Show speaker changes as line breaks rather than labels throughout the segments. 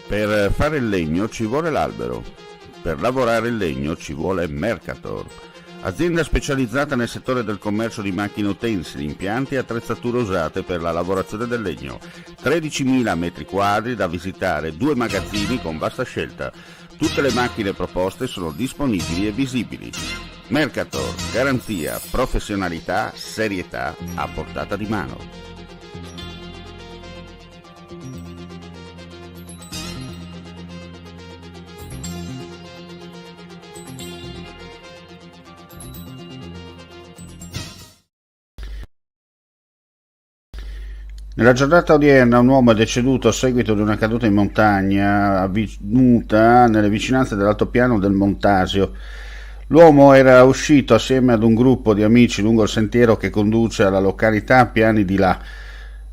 Per fare il legno ci vuole l'albero, per lavorare il legno ci vuole Mercator, azienda specializzata nel settore del commercio di macchine utensili, impianti e attrezzature usate per la lavorazione del legno. 13.000 metri quadri da visitare, 2 magazzini con vasta scelta. Tutte le macchine proposte sono disponibili e visibili. Mercator, garanzia, professionalità, serietà a portata di mano. Nella giornata odierna un uomo è deceduto a seguito di una caduta in montagna avvenuta nelle vicinanze dell'altopiano del Montasio. L'uomo era uscito assieme ad un gruppo di amici lungo il sentiero che conduce alla località Piani di Là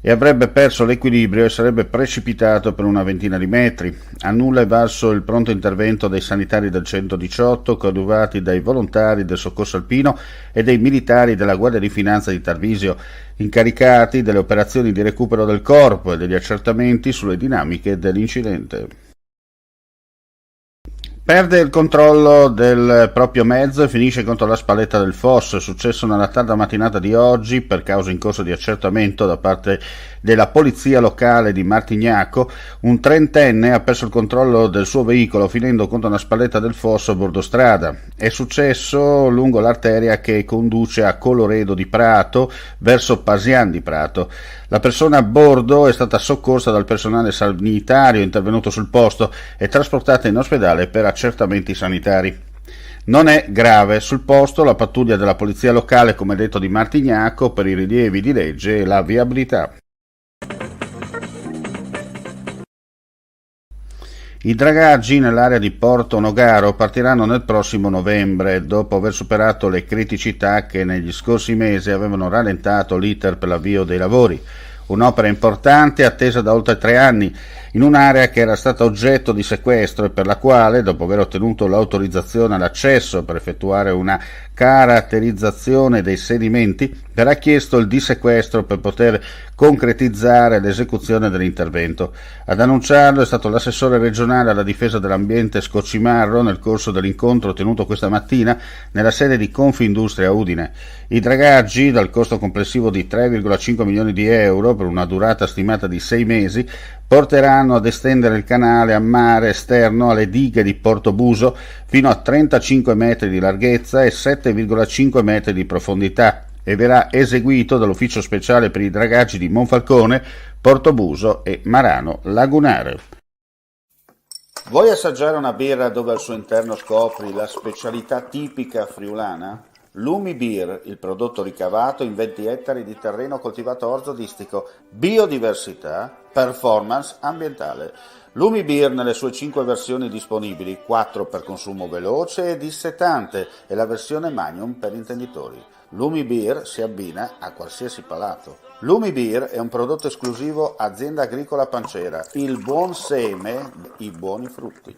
e avrebbe perso l'equilibrio e sarebbe precipitato per una ventina di metri. A nulla è valso il pronto intervento dei sanitari del 118, coadiuvati dai volontari del soccorso alpino e dei militari della Guardia di Finanza di Tarvisio, incaricati delle operazioni di recupero del corpo e degli accertamenti sulle dinamiche dell'incidente. Perde il controllo del proprio mezzo e finisce contro la spalletta del fosso. È successo nella tarda mattinata di oggi per causa in corso di accertamento da parte della polizia locale di Martignaco. Un trentenne ha perso il controllo del suo veicolo finendo contro una spalletta del fosso a bordo strada. È successo lungo l'arteria che conduce a Coloredo di Prato verso Pasian di Prato. La persona a bordo è stata soccorsa dal personale sanitario intervenuto sul posto e trasportata in ospedale per accertamenti sanitari. Non è grave sul posto la pattuglia della polizia locale, come detto di Martignaco, per i rilievi di legge e la viabilità. I dragaggi nell'area di Porto Nogaro partiranno nel prossimo novembre, dopo aver superato le criticità che negli scorsi mesi avevano rallentato l'iter per l'avvio dei lavori. Un'opera importante attesa da oltre 3 anni, in un'area che era stata oggetto di sequestro e per la quale, dopo aver ottenuto l'autorizzazione all'accesso per effettuare una caratterizzazione dei sedimenti, verrà chiesto il dissequestro per poter concretizzare l'esecuzione dell'intervento. Ad annunciarlo è stato l'assessore regionale alla difesa dell'ambiente Scoccimarro nel corso dell'incontro tenuto questa mattina nella sede di Confindustria Udine. I dragaggi, dal costo complessivo di 3,5 milioni di euro per una durata stimata di 6 mesi, porteranno ad estendere il canale a mare esterno alle dighe di Portobuso fino a 35 metri di larghezza e 7,5 metri di profondità e verrà eseguito dall'Ufficio Speciale per i Dragaggi di Monfalcone, Portobuso e Marano Lagunare. Vuoi assaggiare una birra dove al suo interno scopri la specialità tipica friulana? Lumi Beer, il prodotto ricavato in 20 ettari di terreno coltivato a orzo distico, biodiversità, performance ambientale. Lumi Beer nelle sue 5 versioni disponibili, 4 per consumo veloce e dissetante e la versione Magnum per intenditori. Lumi Beer si abbina a qualsiasi palato. Lumi Beer è un prodotto esclusivo Azienda Agricola Pancera, il buon seme, i buoni frutti.